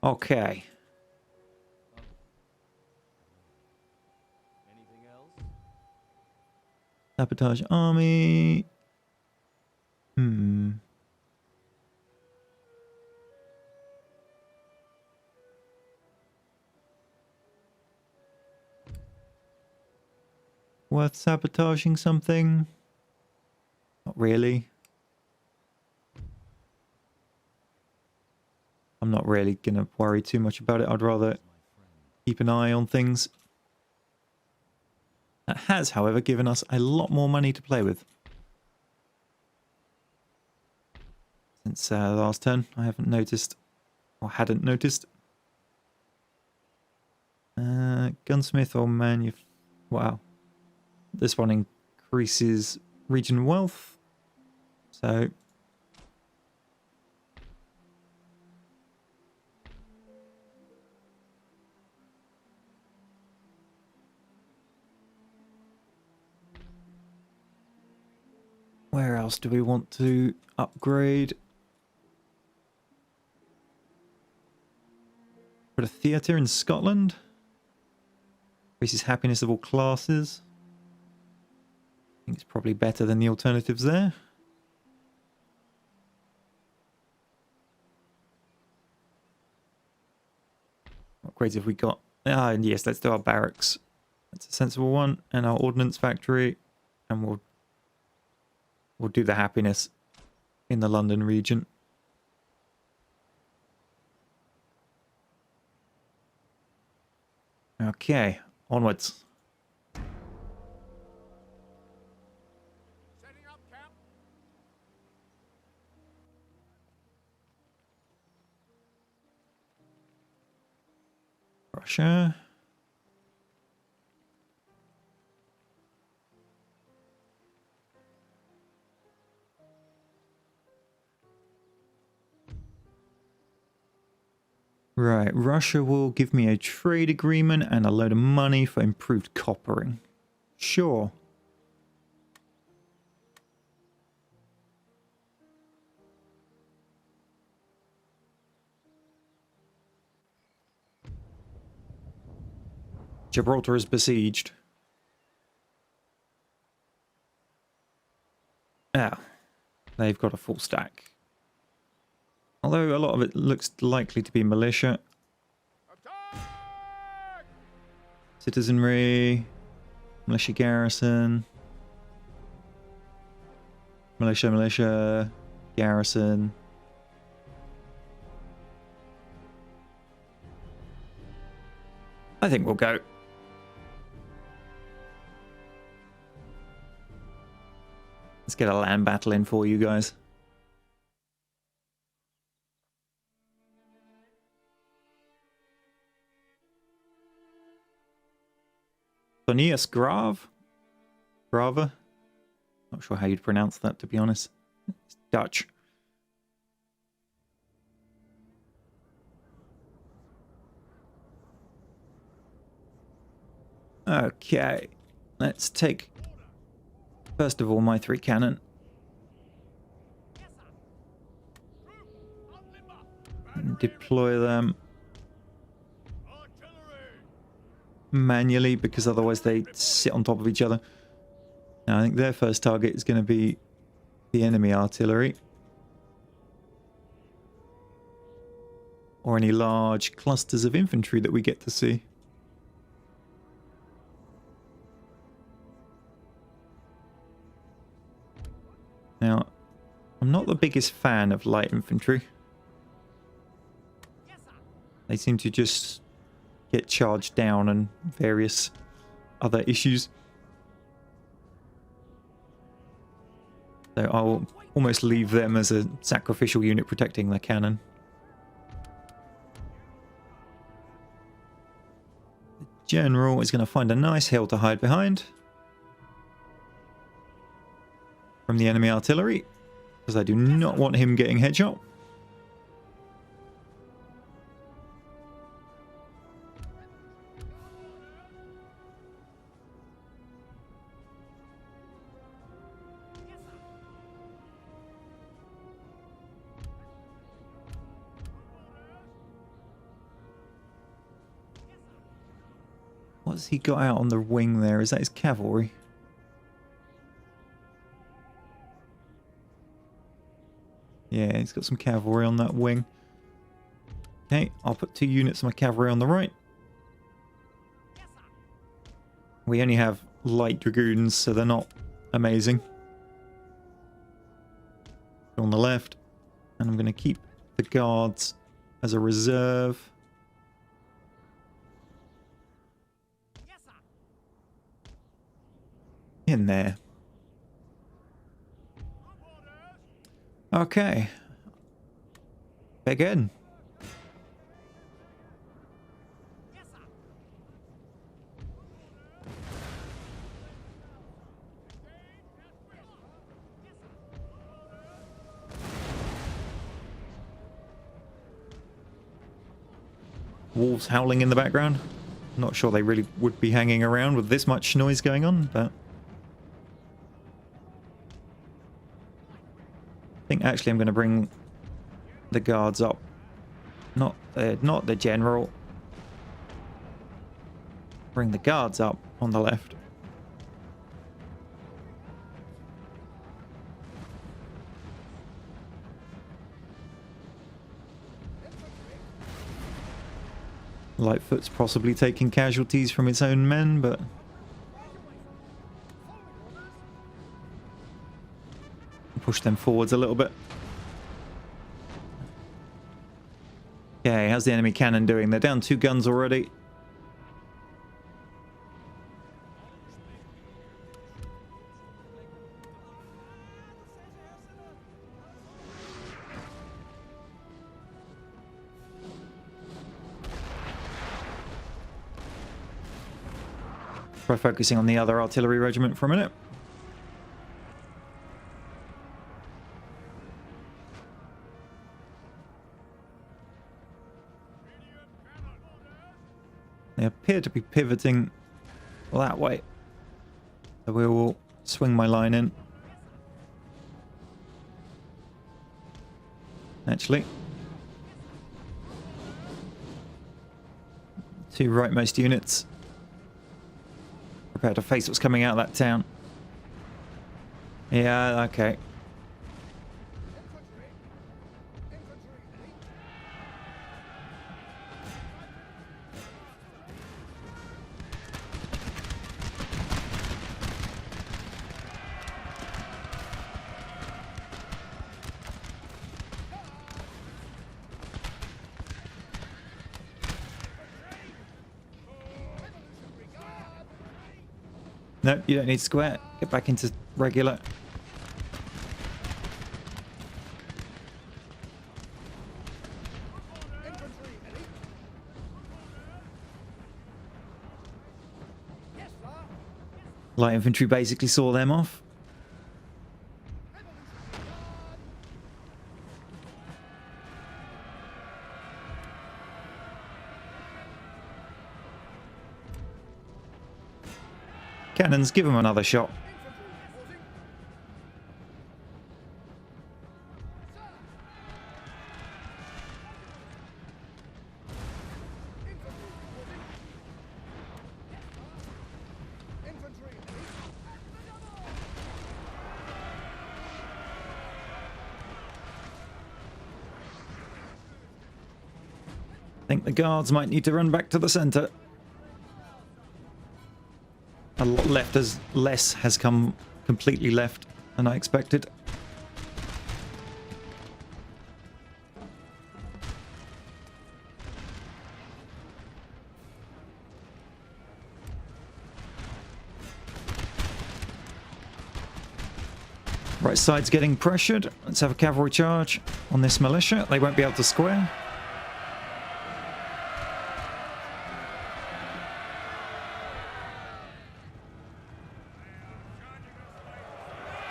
Okay. Anything else? Sabotage army. Worth sabotaging something? Not really. I'm not really going to worry too much about it. I'd rather keep an eye on things. That has, however, given us a lot more money to play with. Since last turn, I haven't noticed, or hadn't noticed. Gunsmith or wow. This one increases region wealth. So where else do we want to upgrade? Put a theatre in Scotland. Increases happiness of all classes. I think it's probably better than the alternatives there. Upgrades have we got? Ah, and yes, let's do our barracks. That's a sensible one. And our ordnance factory. And we'll do the happiness in the London region. Okay, onwards. Setting up camp. Russia. Right, Russia will give me a trade agreement and a load of money for improved coppering. Sure. Gibraltar is besieged. Ah, they've got a full stack. Although a lot of it looks likely to be militia. Attack! Citizenry, militia garrison, militia, garrison. I think we'll go. Let's get a land battle in for you guys. Sonius Grave? Grave? Not sure how you'd pronounce that, to be honest. It's Dutch. Okay. Let's take, first of all, my 3 cannon. And deploy them manually, because otherwise they sit on top of each other. Now I think their first target is going to be the enemy artillery. Or any large clusters of infantry that we get to see. Now, I'm not the biggest fan of light infantry. They seem to just get charged down and various other issues. So I'll almost leave them as a sacrificial unit protecting the cannon. The general is going to find a nice hill to hide behind from the enemy artillery, because I do not want him getting headshot. What's he got out on the wing there? Is that his cavalry? Yeah, he's got some cavalry on that wing. Okay, I'll put 2 units of my cavalry on the right. We only have light dragoons, so they're not amazing. On the left. And I'm going to keep the guards as a reserve. In there. Okay. Begin. Wolves howling in the background. Not sure they really would be hanging around with this much noise going on, but I think actually I'm going to bring the guards up. Not the general. Bring the guards up on the left. Lightfoot's possibly taking casualties from its own men, but push them forwards a little bit. Okay, how's the enemy cannon doing? They're down 2 guns already. Try focusing on the other artillery regiment for a minute. They appear to be pivoting that way. So we will swing my line in. Actually. 2 rightmost units. Prepare to face what's coming out of that town. Yeah, okay. Nope, you don't need square. Get back into regular. Light infantry basically saw them off. Cannons, give them another shot. I think the guards might need to run back to the center. A lot less has come completely left than I expected. Right side's getting pressured. Let's have a cavalry charge on this militia. They won't be able to square.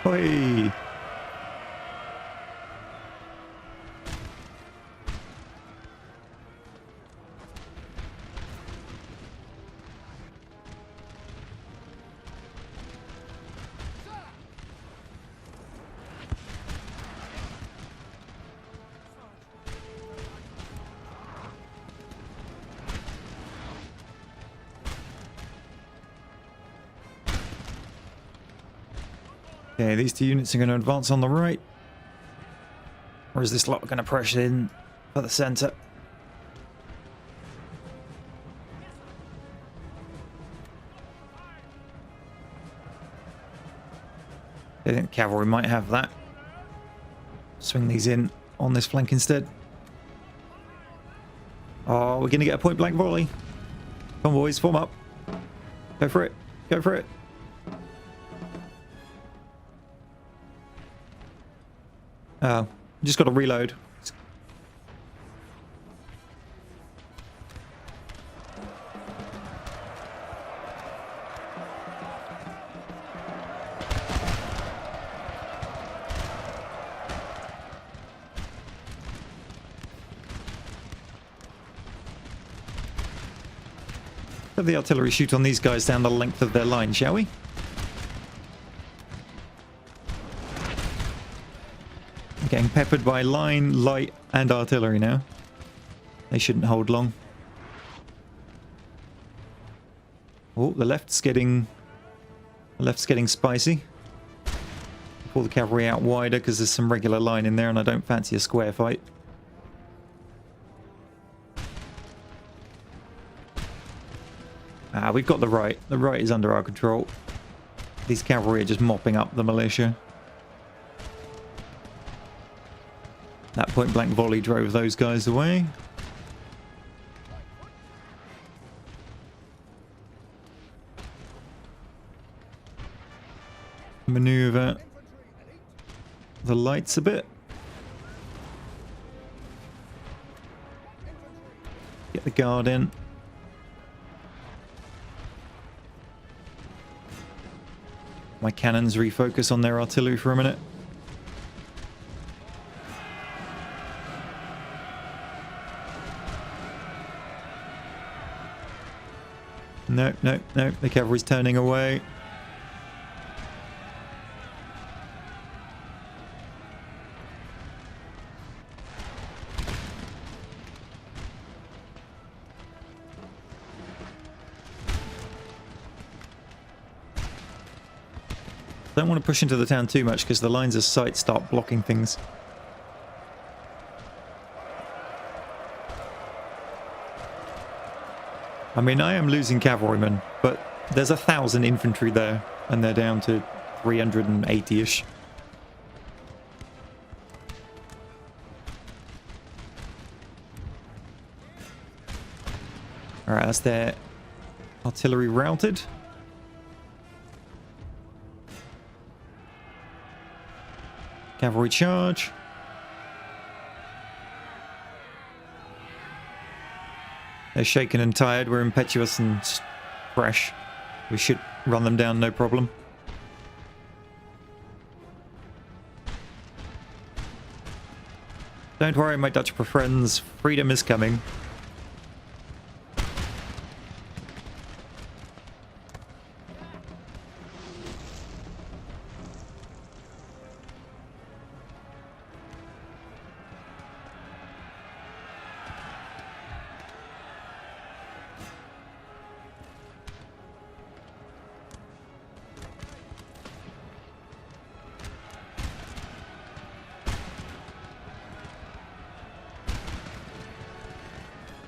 Oi. Okay, these two units are going to advance on the right. Or is this lot going to push in for the centre? I think cavalry might have that. Swing these in on this flank instead. Oh, we're going to get a point-blank volley. Come on, boys, form up. Go for it. Go for it. Oh, just got to reload. Have the artillery shoot on these guys down the length of their line, shall we? Getting peppered by line, light, and artillery now. They shouldn't hold long. Oh, the left's getting spicy. Pull the cavalry out wider because there's some regular line in there, and I don't fancy a square fight. Ah, we've got the right. The right is under our control. These cavalry are just mopping up the militia. That point-blank volley drove those guys away. Maneuver the lights a bit. Get the guard in. My cannons refocus on their artillery for a minute. No, no, no. The cavalry's turning away. Don't want to push into the town too much because the lines of sight start blocking things. I mean, I am losing cavalrymen, but there's 1,000 infantry there, and they're down to 380-ish. Alright, that's their artillery routed. Cavalry charge. They're shaken and tired. We're impetuous and fresh. We should run them down, no problem. Don't worry, my Dutch friends. Freedom is coming.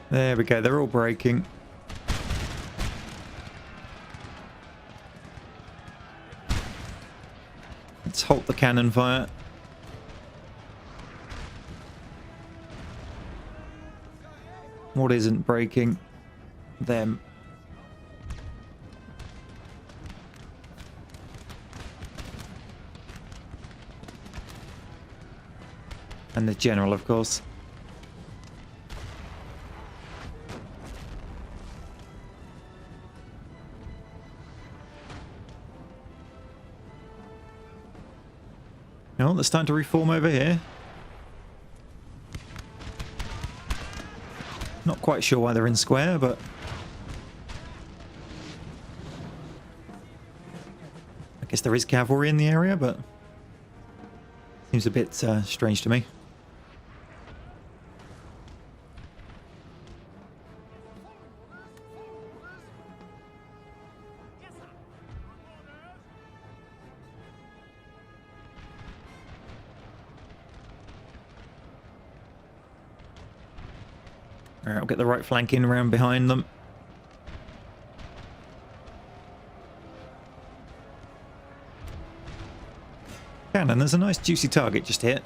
There we go, they're all breaking. Let's halt the cannon fire. What isn't breaking? Them. And the general, of course. Oh, they're starting to reform over here. Not quite sure why they're in square, but... I guess there is cavalry in the area, but... Seems a bit strange to me. Alright, I'll get the right flank in around behind them. Cannon, there's a nice juicy target just here.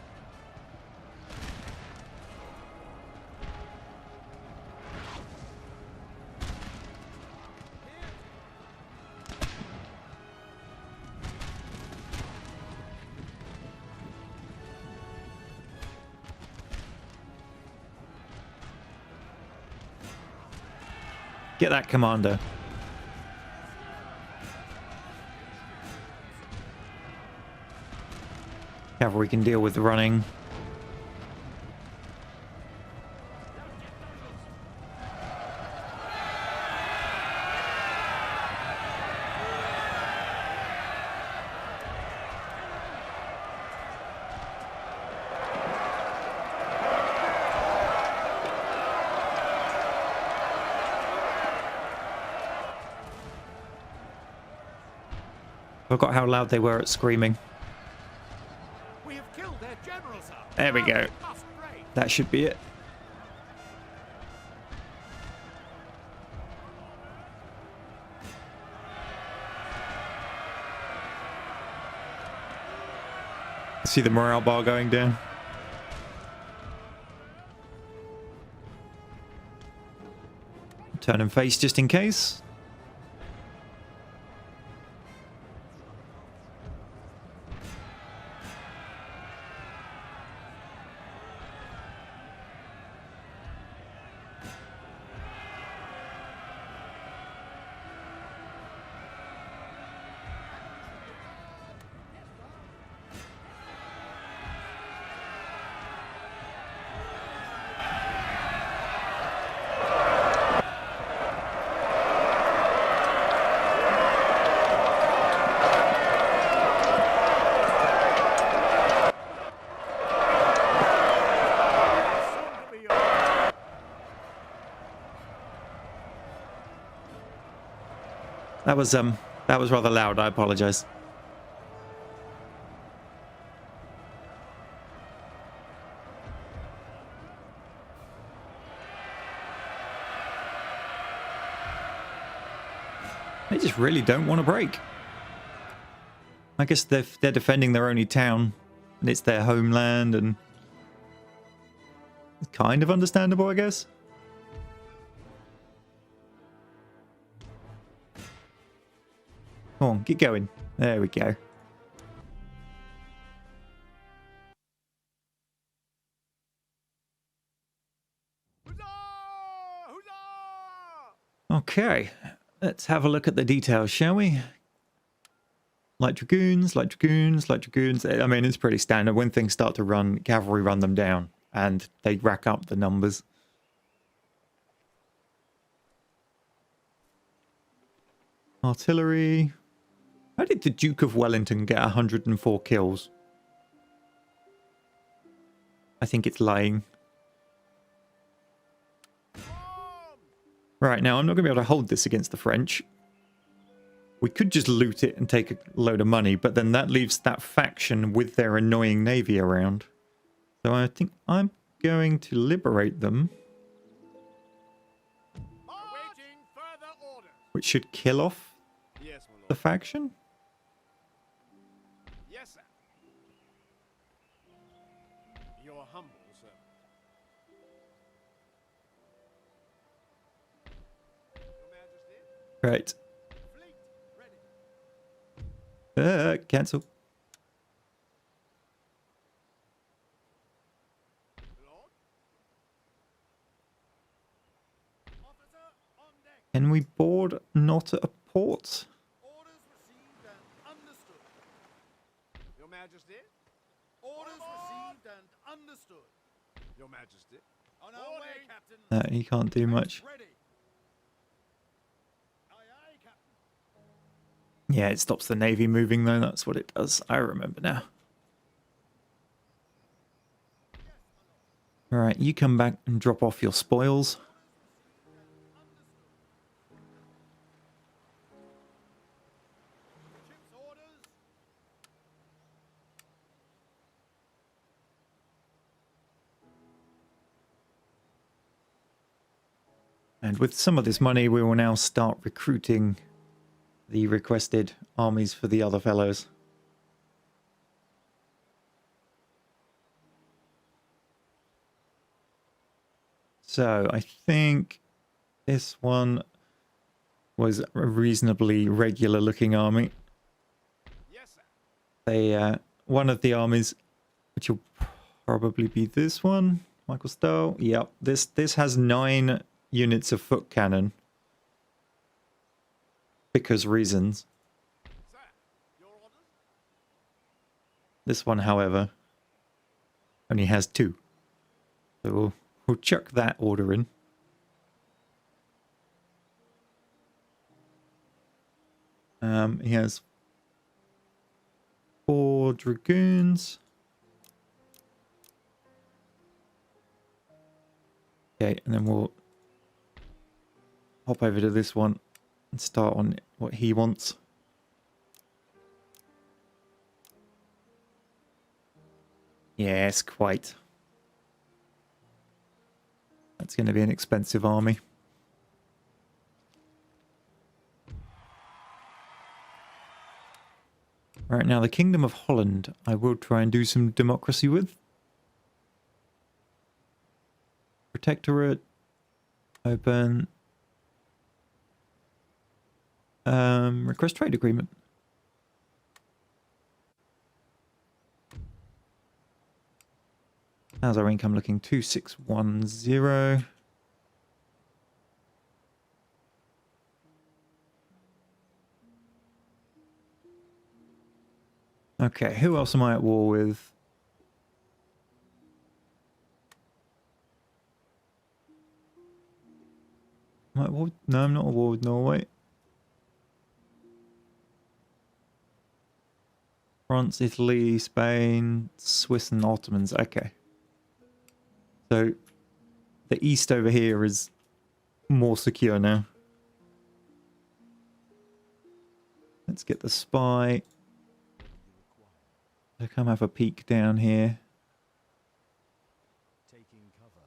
Get that, commander. Cavalry can deal with the running. Forgot how loud they were at screaming. We have killed their general, sir. There we go. That should be it. See the morale bar going down. Turn and face just in case. That was rather loud. I apologize. They just really don't want to break. I guess they're defending their only town, and it's their homeland, and it's kind of understandable, I guess. Come on, get going. There we go. Okay, let's have a look at the details, shall we? Light dragoons, light dragoons, light dragoons. I mean, it's pretty standard. When things start to run, cavalry run them down, and they rack up the numbers. Artillery. How did the Duke of Wellington get 104 kills? I think it's lying. Right, now I'm not going to be able to hold this against the French. We could just loot it and take a load of money, but then that leaves that faction with their annoying navy around. So I think I'm going to liberate them. Which should kill off the faction. Yes, sir. Your humble servant. Your Majesty. Right. Fleet ready. Cancel. Lord. Officer on deck. Can we board not at a port? Orders received and understood. Your Majesty. Orders received and understood. Your Majesty. On our way, Captain. He can't do much. Ready. Aye, aye, Captain. Yeah, it stops the navy moving though. That's what it does. I remember now. All right, you come back and drop off your spoils. Ship's orders. And with some of this money, we will now start recruiting the requested armies for the other fellows. So I think this one was a reasonably regular looking army. Yes, sir. They one of the armies, which will probably be this one, Michael Stowe. Yep, this has 9 units of foot cannon because reasons. Sir, your orders? This one, however, only has 2. So we'll chuck that order in. He has 4 dragoons. Okay, and then we'll hop over to this one and start on what he wants. Yes, quite. That's going to be an expensive army. Right, now the Kingdom of Holland, I will try and do some democracy with. Protectorate, open, request trade agreement. How's our income looking? 2610. Okay, who else am I at war with? Am I at war? No, I'm not at war with Norway. France, Italy, Spain, Swiss and Ottomans. Okay. So the east over here is more secure now. Let's get the spy. So come have a peek down here. Taking cover.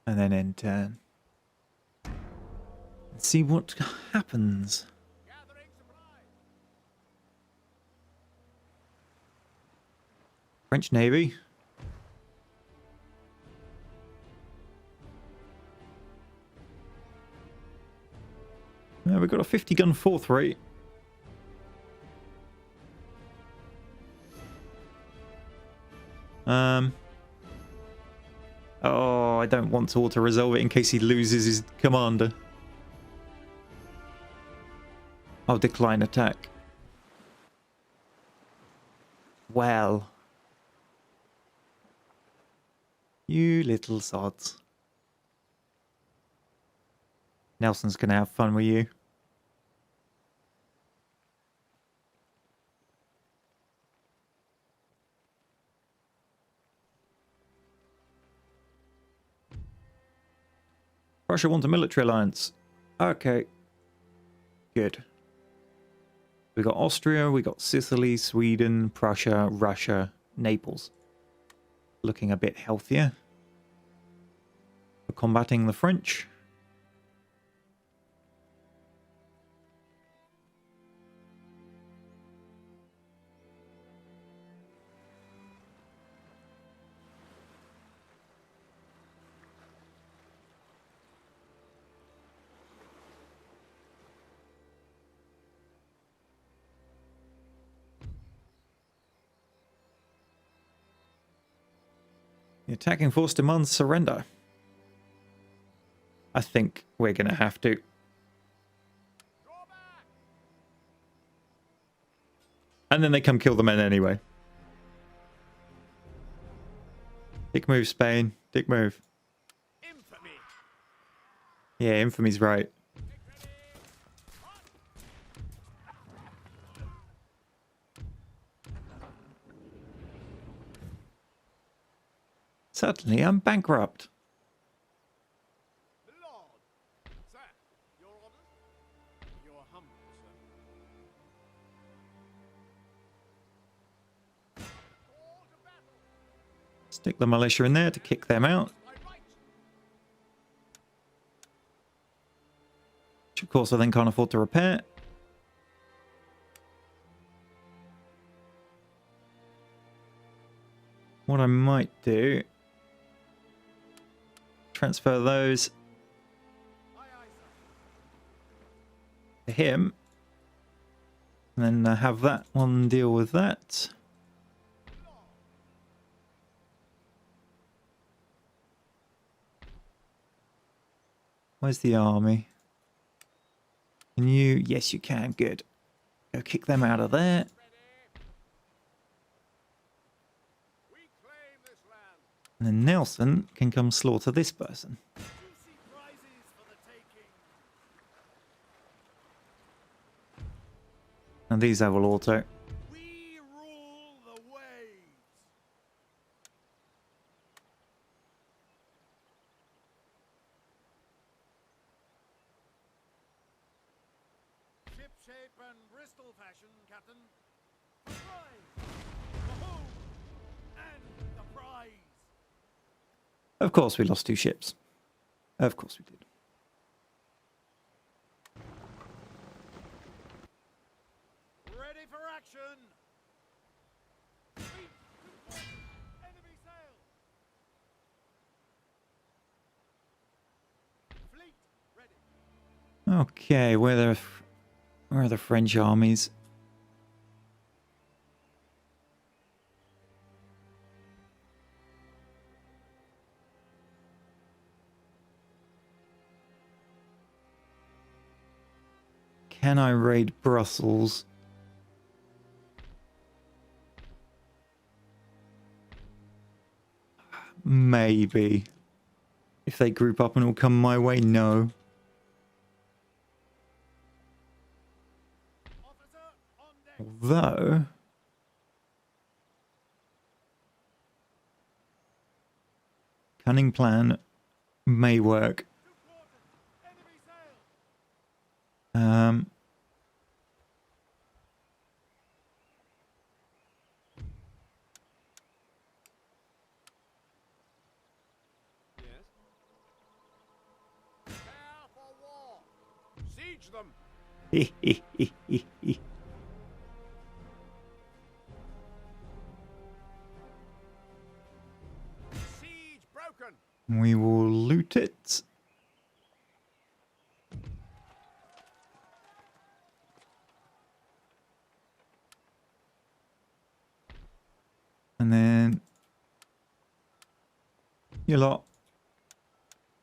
And then end turn. Let's see what happens. Gathering supplies. French Navy. We've got a 50-gun 4th rate. Oh, I don't want to auto-resolve it in case he loses his commander. I'll decline attack. Well. You little sods. Nelson's gonna have fun with you. Russia wants a military alliance. Okay. Good. We got Austria, we got Sicily, Sweden, Prussia, Russia, Naples. Looking a bit healthier. We're combating the French. The attacking force demands surrender. I think we're going to have to. Draw back. And then they come kill the men anyway. Dick move, Spain. Dick move. Infamy. Yeah, infamy's right. Suddenly I'm bankrupt. Lord. Sir, your orders? Your humble servant. Call to battle. Stick the militia in there to kick them out. My of course I then can't afford to repair. What I might do, transfer those to him, and then have that one deal with that. Where's the army? Can you? Yes, you can. Good. Go kick them out of there. We claim this land. And then Nelson can come slaughter this person. Juicy prizes for the taking. And these have all auto. We rule the waves. Ship shape and Bristol fashion, Captain. The prize. The home. And the prize. Of course we lost 2 ships. Of course we did. Ready for action. Beat to port. Enemy sail. Fleet ready. Okay, where are the French armies? Can I raid Brussels? Maybe. If they group up and all come my way, no. Officer on deck. Although, cunning plan may work. To quarters. Enemy sail. Yes. Prepare for war. Siege them. Siege broken. We will loot it. And then you lot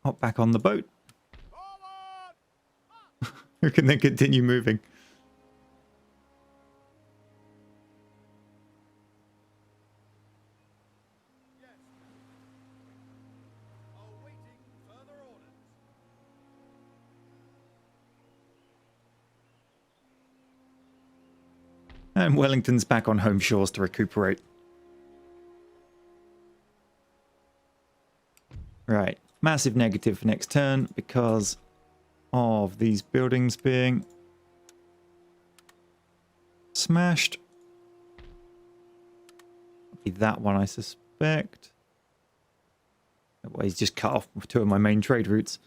hop back on the boat. Forward. We can then continue moving. Yes. Awaiting further orders. And Wellington's back on home shores to recuperate. Right. Massive negative for next turn because of these buildings being smashed. Be that one, I suspect. Well, he's just cut off 2 of my main trade routes.